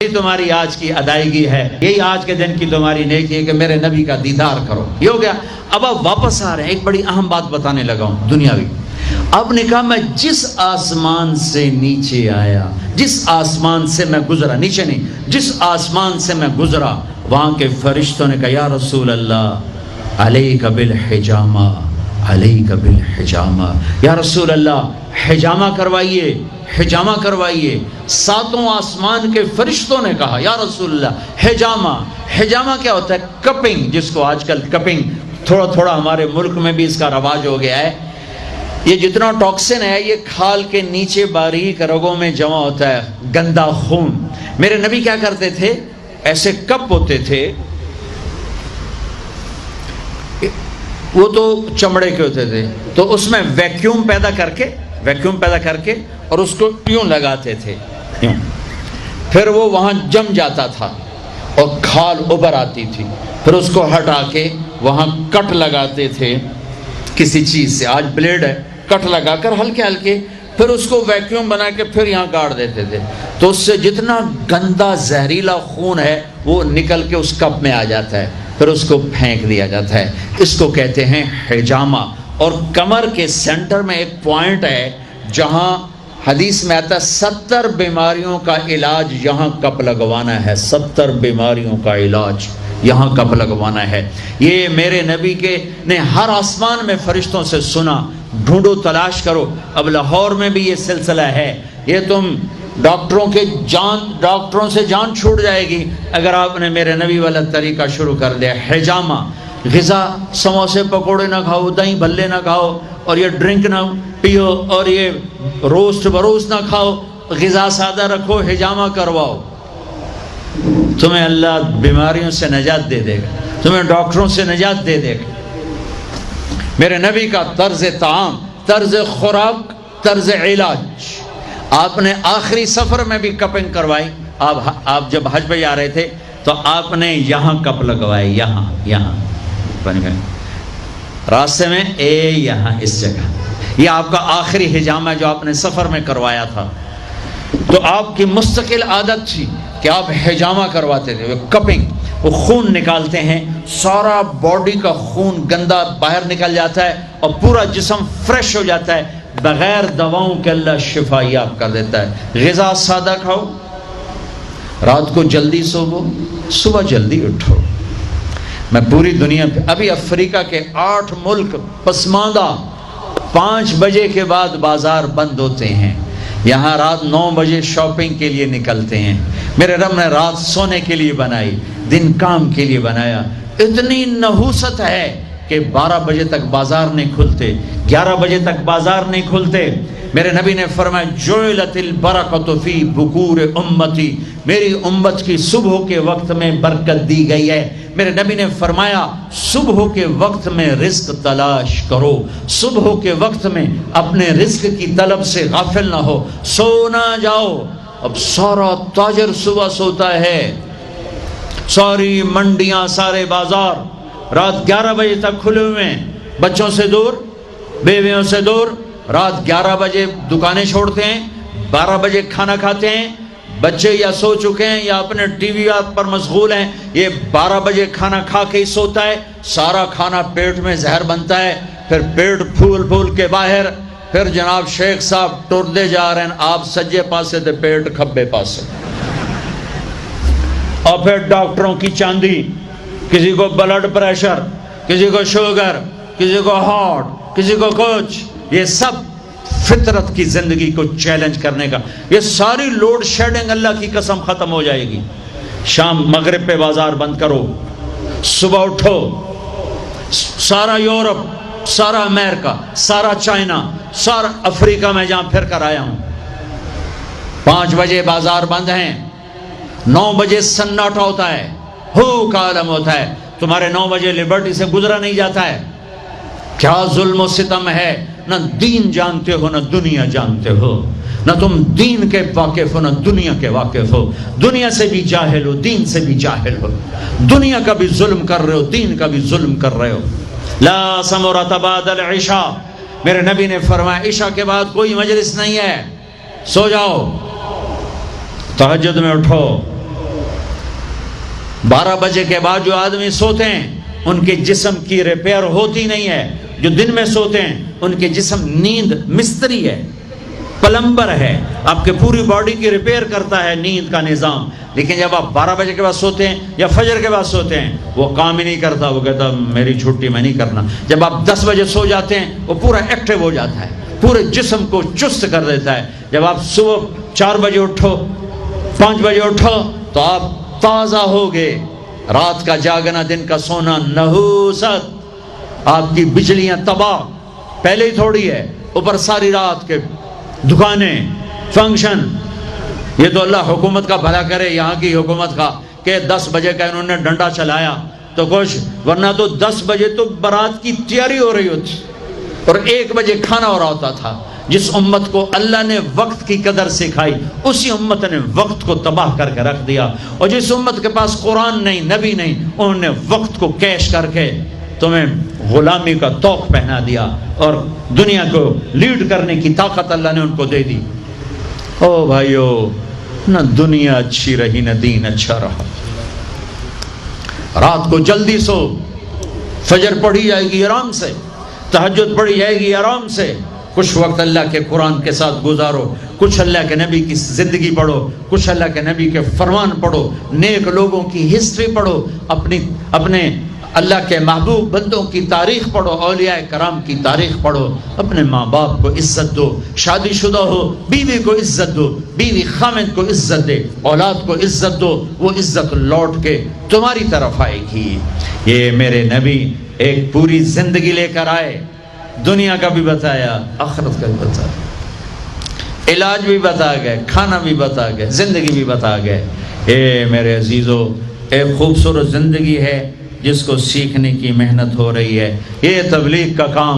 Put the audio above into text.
تمہاری آج کی ادائیگی ہے، یہی آج کے دن کی تمہاری نیکی ہے کہ میرے نبی کا دیدار کرو. یہ ہو گیا. اب آپ واپس آ رہے ہیں، ایک بڑی اہم بات بتانے لگا ہوں دنیاوی. آپ نے کہا میں جس آسمان سے نیچے آیا، جس آسمان سے میں گزرا، نیچے نہیں، جس آسمان سے میں گزرا، وہاں کے فرشتوں نے کہا یا رسول اللہ علیک بالحجامہ، علیک بالحجامہ، یا رسول اللہ حجامہ کروائیے، حجامہ کروائیے. ساتوں آسمان کے فرشتوں نے کہا یا رسول اللہ حجامہ. حجامہ کیا ہوتا ہے؟ کپنگ، جس کو آج کل کپنگ تھوڑا تھوڑا ہمارے ملک میں بھی اس کا رواج ہو گیا ہے. یہ جتنا ٹاکسن ہے یہ کھال کے نیچے باریک رگوں میں جمع ہوتا ہے، گندا خون. میرے نبی کیا کرتے تھے؟ ایسے کپ ہوتے تھے، وہ تو چمڑے کے ہوتے تھے، تو اس میں ویکیوم پیدا کر کے اور اس کو یوں لگاتے تھے، یوں. پھر وہ وہاں جم جاتا تھا اور کھال ابھر آتی تھی. پھر اس کو ہٹا کے وہاں کٹ لگاتے تھے کسی چیز سے. آج بلیڈ ہے، کٹ لگا کر ہلکے ہلکے، پھر اس کو ویکیوم بنا کے پھر یہاں گاڑ دیتے تھے. تو اس سے جتنا گندا زہریلا خون ہے وہ نکل کے اس کپ میں آ جاتا ہے، پھر اس کو پھینک دیا جاتا ہے. اس کو کہتے ہیں حجامہ. اور کمر کے سینٹر میں ایک پوائنٹ ہے جہاں حدیث میں آتا ہے 70 بیماریوں کا علاج یہاں کپ لگوانا ہے. 70 بیماریوں کا علاج یہاں کپ لگوانا ہے. یہ میرے نبی کے نے ہر آسمان میں فرشتوں سے سنا. ڈھونڈو، تلاش کرو. اب لاہور میں بھی یہ سلسلہ ہے. یہ تم ڈاکٹروں سے جان چھوٹ جائے گی اگر آپ نے میرے نبی والا طریقہ شروع کر دیا. حجامہ، غذا سموسے پکوڑے نہ کھاؤ، دہی بھلے نہ کھاؤ، اور یہ ڈرنک نہ پیو، اور یہ روسٹ بروسٹ نہ کھاؤ. غذا سادہ رکھو، حجامہ کرواؤ. تمہیں اللہ بیماریوں سے نجات دے دے گا، تمہیں ڈاکٹروں سے نجات دے دے گا. میرے نبی کا طرز طعام، طرز خوراک، طرز علاج. آپ نے آخری سفر میں بھی کپنگ کروائی. آپ جب حج پہ جا رہے تھے تو آپ نے یہاں کپ لگوائے، یہاں راستے میں یہاں اس جگہ. یہ آپ کا آخری حجامہ جو آپ نے سفر میں کروایا تھا. تو آپ کی مستقل عادت تھی کہ آپ حجامہ کرواتے تھے. کپنگ، وہ خون نکالتے ہیں، سارا باڈی کا خون گندا باہر نکل جاتا ہے اور پورا جسم فریش ہو جاتا ہے. بغیر دواؤں کے اللہ شفا یاب کر دیتا ہے. غذا سادہ کھاؤ، رات کو جلدی سوو، صبح جلدی اٹھو. میں پوری دنیا پہ، ابھی افریقہ کے 8 ملک پسماندہ 5 بجے کے بعد بازار بند ہوتے ہیں. یہاں رات 9 بجے شاپنگ کے لیے نکلتے ہیں. میرے رب نے رات سونے کے لیے بنائی، دن کام کے لیے بنایا. اتنی نحوست ہے کہ 12 بجے تک بازار نہیں کھلتے، 11 بجے تک بازار نہیں کھلتے. میرے نبی نے فرمایا جعلت البرکۃ فی بکور امتی، میری امت کی صبح کے وقت میں برکت دی گئی ہے. میرے نبی نے فرمایا صبح کے وقت میں رزق تلاش کرو، صبح کے وقت میں اپنے رزق کی طلب سے غافل نہ ہو، سو نہ جاؤ. اب سارا تاجر صبح سوتا ہے، ساری منڈیاں، سارے بازار رات 11 بجے تک کھلے ہوئے ہیں. بچوں سے دور، بیویوں سے دور. رات 11 بجے دکانیں چھوڑتے ہیں، 12 بجے کھانا کھاتے ہیں. بچے یا سو چکے ہیں یا اپنے ٹی وی پر مشغول ہیں. یہ 12 بجے کھانا کھا کے ہی سوتا ہے. سارا کھانا پیٹ میں زہر بنتا ہے، پھر پیٹ پھول کے باہر. پھر جناب شیخ صاحب ٹردے جا رہے ہیں، آپ سجے پاسے تے پیٹ کھبے پاسے. اور پھر ڈاکٹروں کی چاندی، کسی کو بلڈ پریشر، کسی کو شوگر، کسی کو ہارٹ، کسی کو کچھ. یہ سب فطرت کی زندگی کو چیلنج کرنے کا. یہ ساری لوڈ شیڈنگ اللہ کی قسم ختم ہو جائے گی. شام مغرب پہ بازار بند کرو، صبح اٹھو. سارا یورپ، سارا امریکہ، سارا چائنا، سارا افریقہ میں جہاں پھر کر آیا ہوں، 5 بجے بازار بند ہیں. 9 بجے سناٹا ہوتا ہے، ہو کا عالم ہوتا ہے. تمہارے 9 بجے لبرٹی سے گزرا نہیں جاتا ہے. کیا ظلم و ستم ہے. نہ دین جانتے ہو نہ دنیا جانتے ہو، نہ تم دین کے واقف ہو نہ دنیا کے واقف ہو. دنیا سے بھی جاہل ہو، دین سے بھی جاہل ہو. دنیا کا بھی ظلم کر رہے ہو، دین کا بھی ظلم کر رہے ہو. لا سمرۃ بعد العشاء، میرے نبی نے فرمایا عشاء کے بعد کوئی مجلس نہیں ہے. سو جاؤ، تہجد میں اٹھو، 12 بجے کے بعد جو آدمی سوتے ہیں ان کے جسم کی ریپیئر ہوتی نہیں ہے. جو دن میں سوتے ہیں ان کے جسم نیند مستری ہے, پلمبر ہے, آپ کے پوری باڈی کی ریپیئر کرتا ہے نیند کا نظام. لیکن جب آپ 12 بجے کے بعد سوتے ہیں یا فجر کے بعد سوتے ہیں وہ کام ہی نہیں کرتا, وہ کہتا میری چھٹی میں نہیں کرنا. جب آپ 10 بجے سو جاتے ہیں وہ پورا ایکٹیو ہو جاتا ہے, پورے جسم کو چست کر دیتا ہے. جب آپ صبح 4 بجے اٹھو 5 بجے اٹھو تو آپ تازہ ہو گئے. رات کا جاگنا دن کا سونا نحوست, آپ کی بجلیاں تباہ پہلے ہی تھوڑی ہے, اوپر ساری رات کے دکانیں فنکشن. یہ تو اللہ حکومت کا بھلا کرے یہاں کی حکومت کا کہ 10 بجے کا انہوں نے ڈنڈا چلایا تو کچھ, ورنہ تو 10 بجے تو بارات کی تیاری ہو رہی ہوتی اور 1 بجے کھانا ہو رہا ہوتا تھا. جس امت کو اللہ نے وقت کی قدر سکھائی اسی امت نے وقت کو تباہ کر کے رکھ دیا. اور جس امت کے پاس قرآن نہیں نبی نہیں انہوں نے وقت کو کیش کر کے تمہیں غلامی کا توق پہنا دیا اور دنیا کو لیڈ کرنے کی طاقت اللہ نے ان کو دے دی. او بھائیو, نہ دنیا اچھی رہی نہ دین اچھا رہا. رات کو جلدی سو, فجر پڑھی جائے گی آرام سے, تہجد پڑھی جائے گی آرام سے, کچھ وقت اللہ کے قرآن کے ساتھ گزارو, کچھ اللہ کے نبی کی زندگی پڑھو, کچھ اللہ کے نبی کے فرمان پڑھو, نیک لوگوں کی ہسٹری پڑھو, اپنے اللہ کے محبوب بندوں کی تاریخ پڑھو, اولیاء کرام کی تاریخ پڑھو. اپنے ماں باپ کو عزت دو, شادی شدہ ہو بیوی کو عزت دو, بیوی خامد کو عزت دے, اولاد کو عزت دو, وہ عزت لوٹ کے تمہاری طرف آئے گی. یہ میرے نبی ایک پوری زندگی لے کر آئے, دنیا کا بھی بتایا آخرت کا بھی بتایا, علاج بھی بتا گئے, کھانا بھی بتا گئے, زندگی بھی بتا گئے. اے میرے عزیزو, ایک خوبصورت زندگی ہے جس کو سیکھنے کی محنت ہو رہی ہے. یہ تبلیغ کا کام